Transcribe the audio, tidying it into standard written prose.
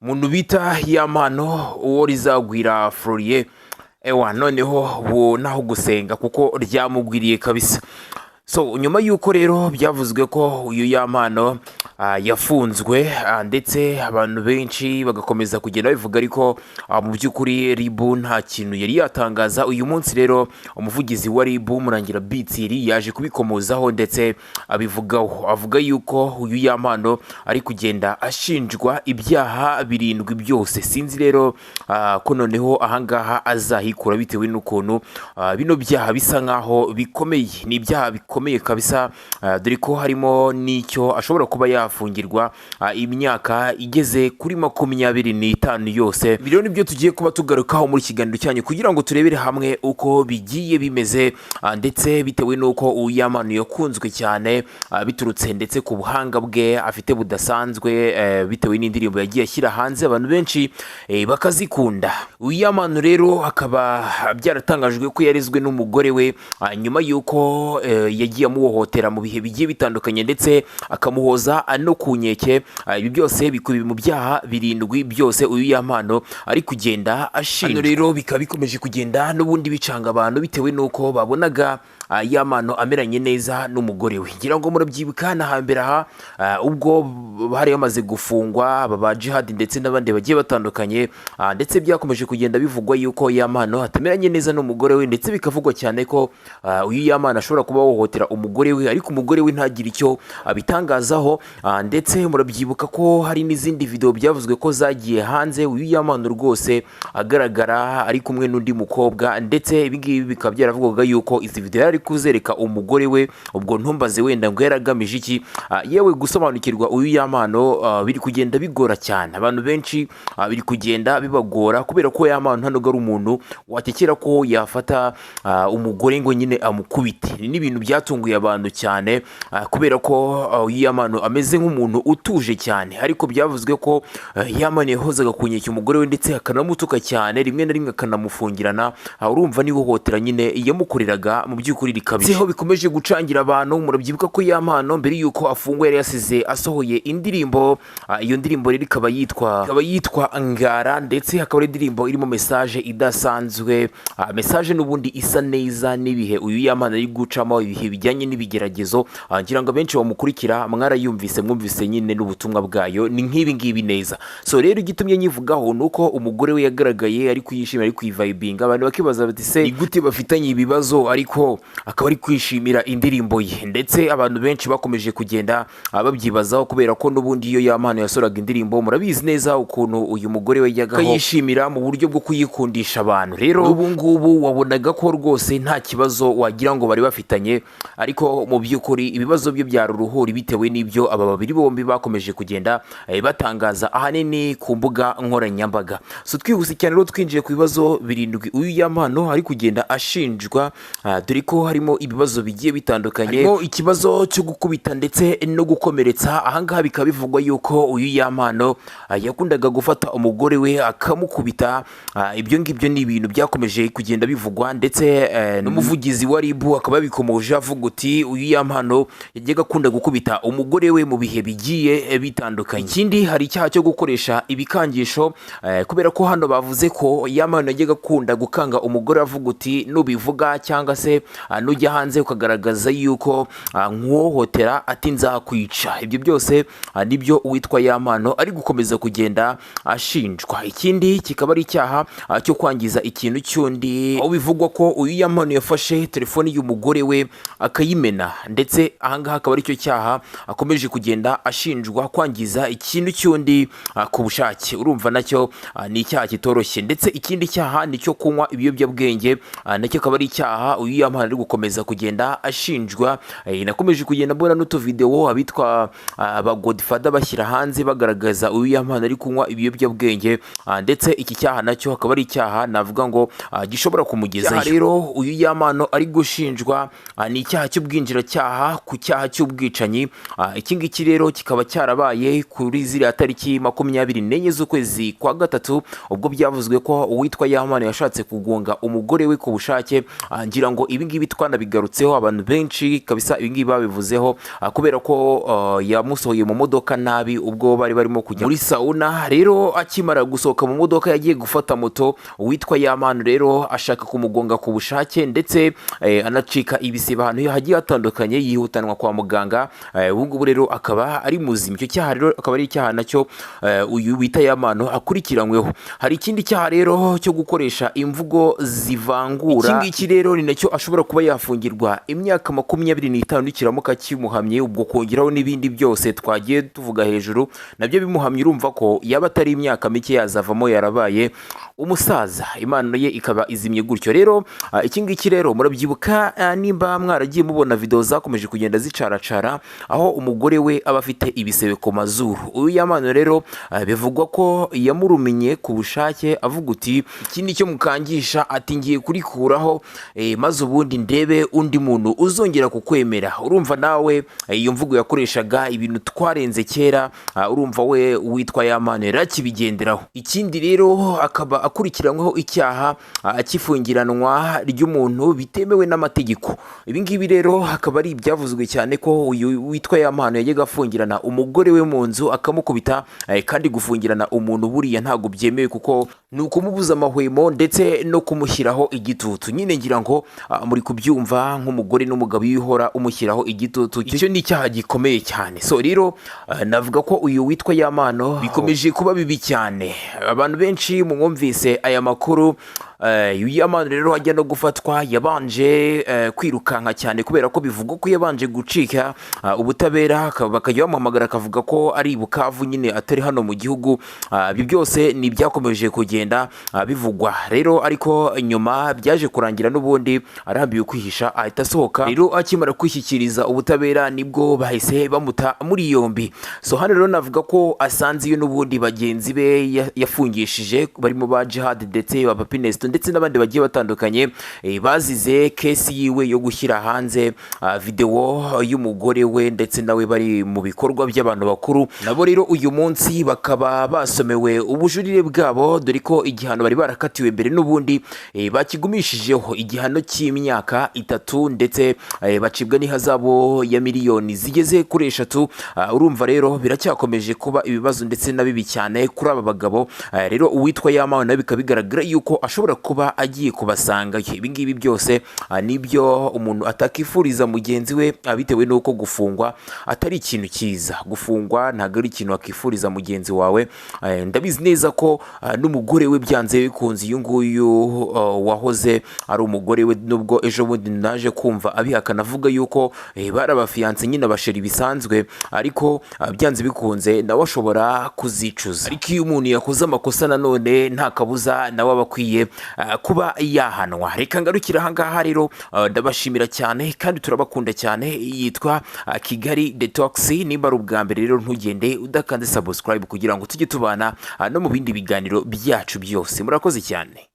umuntu bita Yampano uwo rizagwira Florier noneho naho gusenga kuko ryamugwiriye kabisa. So nyuma yuko rero byavuzwe ko uyu Yampano yafunzwe ndetse abantu benshi bagakomeza kugenda bivuga ariko mu by'ukuri ribu nta kintu yari yatangaza. Uyu munsi rero umuvugizi wa ribu murangira bi7 yaje kubikomozaho ndetse abivugaho, avuga yuko uyu Yampano ari kugenda ashinjwa ibyaha 7 byose. Sinzi rero ko noneho ahangaha azahikura bitewe n'ukuntu bino byaha bisa nkaho bikomeye, ni ibyaha bikomeye kabisa, dore ko harimo n'icyo ashobora kuba yafungirwa imyaka igeze kuri 25 yose. Biro nibyo tugiye kuba tugarukaho muri kiganiro cyanyu kugira ngo turebere hamwe uko bigiye bimeze, ndetse bitewe n'uko uyu Yampano yakunzwe cyane biturutse ndetse ku buhanga bwe afite budasanzwe, bitewe n'indirimbo yagiye ashyira hanze abantu benshi bakazikunda. Uyu Yampano rero akaba byaratangajwe ko yarezwe n'umugore we nyuma yuko yagiye amuhohotera mu bihe bigiye bitandukanye ndetse akamuhoza no ku nkeke. Ibi byose bikubiye mu byaha 7 byose uyu Yampano ari kugenda ashinjwa. Rero bikaba bikomeje kugenda n'ubundi bicanga abantu bitewe n'uko babonaga Yampano ameranye neza n'umugore we. Ngira ngo murabyibuka na hambere aha ubwo hari yamaze gufungwa aba jihad ndetse n'abandi bagiye batandukanye, ndetse byakomeje kugenda bivugwa yuko Yampano atameranye neza n'umugore we, ndetse bikavugwa cyane ko uyu Yampano ashobora kuba hohotera umugore we ariko umugore we ntagira icyo abitangazaho. Ndetse murabyibuka ko hari n'izindi video byavuzwe ko zagiye hanze uyu Yampano rwose agaragara ari kumwe n'undi mukobwa, ndetse ibingibi bikaba byaravugwaga yuko izi video yari kuzereka umugore we. Ubwo ntumbaze wenda ngo yaragamije iki, yewe gusobanukirwa uyu Yampano biri kugenda bigora cyane. Abantu benshi biri kugenda bibagora kubera ko Yampano hano ari umuntu watekera ko yafata umugore ngo nyine amukubite. Ni ibintu byatunguye abantu cyane kubera ko uyu Yampano ameze nk'umuntu utuje cyane, ariko byavuzwe ko Yampano yahozaga kunyeka umugore we ndetse akanamutuka cyane, rimwe na rimwe akanamufungirana. Urumva ni hohotera nyine yamukoreraga mu by'ukuri rikabije. Seho bikomeje gucangira abantu. Murabyibuka ko Yampano mbere yuko afungwa yari yasize asohoye indirimbo, iyo ndirimbo rero ikaba yitwa Ngara, ndetse hakaba ari indirimbo irimo message idasanzwe, message n'ubundi isa neza n'ibihe uyu Yampano ari gucamo, ibihe bijyanye n'ibigeragezo. Ngira ngo benshi bamukurikira mwumvise nyine n'ubutumwa bwayo ni nk'ibi ngibi neza. So rero igitumye nyivugaho nuko umugore we yagaragaye ari kwishimira, ari kwivibinga. Abantu bakibaza bati se ni gute bafitanye ibibazo ariko akaba ari kwishimira indirimbo ye, ndetse abantu benshi bakomeje kugenda babyibazaho kubera ko n'ubundi iyo Yampano yasoraga indirimbo murabizi neza ukuntu uyu mugore we yagaho yishimira mu buryo bwo kuyikundisha abantu. Rero ubu ngubu wabonaga ko rwose nta kibazo wagira ngo bari bafitanye, ariko mu by'ukuri ibibazo byo byari uruhuri bitewe n'ibyo aba babiri bombi bakomeje kugenda batangaza ahanini ku mbuga nkoranyambaga. So twihuse cyane rero twinjiye ku bibazo 7 uyu Yampano ari kugenda ashinjwa, dore ko harimo ibibazo bigiye bitandukanye, harimo ikibazo cyo gukubita ndetse no gukomeretsa. Ahangaha bikaba bivugwa yuko uyu Yampano yakundaga gufata umugore we akamukubita. Ibyo ngibyo ni ibintu byakomeje kugenda bivugwa, ndetse n'umuvugizi wa ribu akaba yabikomoje avuga uti uyu Yampano yajyaga akunda gukubita umugore we mu bihe bigiye bitandukanye. Ikindi hari icyaha cyo gukoresha ibikangisho, kubera ko hano bavuze ko Yampano yajyaga akunda gukanga umugore avuga uti nubivuga cyangwa se nujya hanze ukagaragaza yuko nkuhohotera ati nzakwica. Ibyo byose nibyo uwitwa Yampano ari gukomeza kugenda ashinjwa. Ikindi kikaba ari icyaha cyo kwangiza ikintu cy'undi, aho bivugwa ko uyu Yampano yafashe telefoni y'umugore we akayimena, ndetse ahangaha akaba ari cyo cyaha akomeje kugenda ashinjwa, kwangiza ikintu cy'undi ku bushake. Urumva nacyo ni icyaha kitoroshye. Ndetse ikindi cyaha ni cyo kunywa ibiyobyabwenge, nacyo akaba ari icyaha uyu Yampano ari gukomeza kugenda ashinjwa. Nakomeje kugenda mbona n'utu video abitwa ba Godfather bashyira hanze bagaragaza uyu Yampano ari kunywa ibiyobyabwenge, ndetse iki cyaha nacyo akaba ari icyaha navuga ngo gishobora kumugezayo. Rero uyu Yampano ari gushinjwa ni icyaha cy'ubwinjiracyaha ku cyaha cy'ubwicanyi. Iki ngiki rero kikaba cyarabaye kuri ziriya tariki 24 z'ukwezi kwa gatatu, ubwo byavuzwe ko uwitwa Yampano yashatse kugonga umugore we ku bushake. Ngira ngo ibi ngibi twanabigarutseho abantu benshi kabisa ibingibi babivuzeho kubera ko yamusohoye mu modoka nabi ubwo bari barimo kujya muri sauna. Rero akimara gusohoka mu modoka yagiye gufata moto, uwitwa Yampano rero ashaka kumugonga ku bushake ndetse anacika ibisebe ahantu hagiye hatandukanye, yihutanwa kwa muganga. Ubu ngubu rero akaba ari muzima. Icyo cyaha rero akaba ari icyaha nacyo uyu wita Yampano akurikiranyweho. Hari ikindi cyaha rero cyo gukoresha imvugo zivangura. Iki ngiki rero ni nacyo ashobora kuba yafungirwa imyaka 25 n'ikiramuka kimuhamye, ubwo kongeraho n'ibindi byose twagiye tuvuga hejuru nabyo bimuhamye. Urumva ko yaba atari imyaka mike yazavamo yarabaye umusaza, Imana ye ikaba izimye gutyo. Rero iki ngiki rero murabyibuka nimba mwaragiye mubona video zakomeje kugenda zicaracara aho umugore we aba afite ibisebe ku mazuru. Uyu Yampano rero bivugwa ko yamuruminye ku bushake avuga uti iki nicyo mukangisha, ati ngiye kurikuraho maze ubundi ndebe undi muntu uzongera kukwemera. Urumva nawe iyo mvugo yakoreshaga ibintu twarenze kera, urumva we witwa Yampano yarakibigenderaho. Ikindi rero akaba akurikiranyweho icyaha cy'ifungiranwa ry'umuntu bitemewe n'amategeko. Ibi ngibi rero akaba ari ibyavuzwe cyane ko uyu witwa Yampano yajyaga afungirana umugore we mu nzu akamukubita, kandi gufungirana umuntu buriya ntabwo byemewe kuko ni ukumubuza amahwemo ndetse no kumushyiraho igitutu. Nyine ngira ngo muri kubyumva nk'umugore n'umugabo yihora umushyiraho igitutu, icyo ni icyaha gikomeye cyane. So rero navuga ko uyu witwa Yampano bikomeje kuba bibi cyane. Abantu benshi mwumvise aya makuru, Yampano rero ajya no gufatwa yabanje kwirukanka cyane kubera ko bivugwa ko yabanje gucika ubutabera, bakajya bamuhamagara akavuga ko ari Bukavu nyine atari hano mu gihugu. Ibyo byose ni byakomeje kugenda bivugwa rero, ariko nyuma byaje kurangira n'ubundi arambiwe kwihisha ahita asohoka. Rero akimara kwishyikiriza ubutabera nibwo bahise bamuta muri yombi. So hano rero navuga ko asanze iyo n'ubundi bagenzi be yafungishije barimo ba Jihad ndetse ba Papinesto ndetse n'abandi bagiye batandukanye bazize kesi yiwe yo gushyira hanze video y'umugore we ndetse nawe bari mu bikorwa by'abantu bakuru. Nabo rero uyu munsi bakaba basomewe ubujurire bwabo, dore ko igihano bari barakatiwe mbere n'ubundi bakigumishijeho igihano cy'imyaka 3 ndetse bacibwa n'ihazabu ya miliyoni zigeze kuri 3. Urumva rero biracyakomeje kuba ibibazo ndetse na bibi cyane kuri aba bagabo. Rero uwitwa Yampano nawe bikabigaragara yuko ashobora kuba agiye kubasanga. Ibi ngibi byose nibyo umuntu atakifuriza mugenzi we, bitewe n'uko gufungwa atari ikintu cyiza. Gufungwa ntabwo ari ikintu wakifuriza mugenzi wawe. Ndabizi neza ko n'umugore we byanze bikunze uyu nguyu wahoze ari umugore we, nubwo ejo bundi naje kumva abihakana avuga yuko barabafiyanse nyine abasheri bisanzwe, ariko byanze bikunze nawe ashobora kuzicuza. Ariko iyo umuntu yakoze amakosa nanone nta kabuza nawe aba akwiye kuba yahanwa. Reka ngarukira aha ngaha rero, ndabashimira cyane kandi turabakunda cyane. Yitwa Kigali Detox. Nimba ari ubwa mbere rero ntugende udakanze subscribe kugira ngo tujye tubana no mu bindi biganiro byacu byose. Murakoze cyane.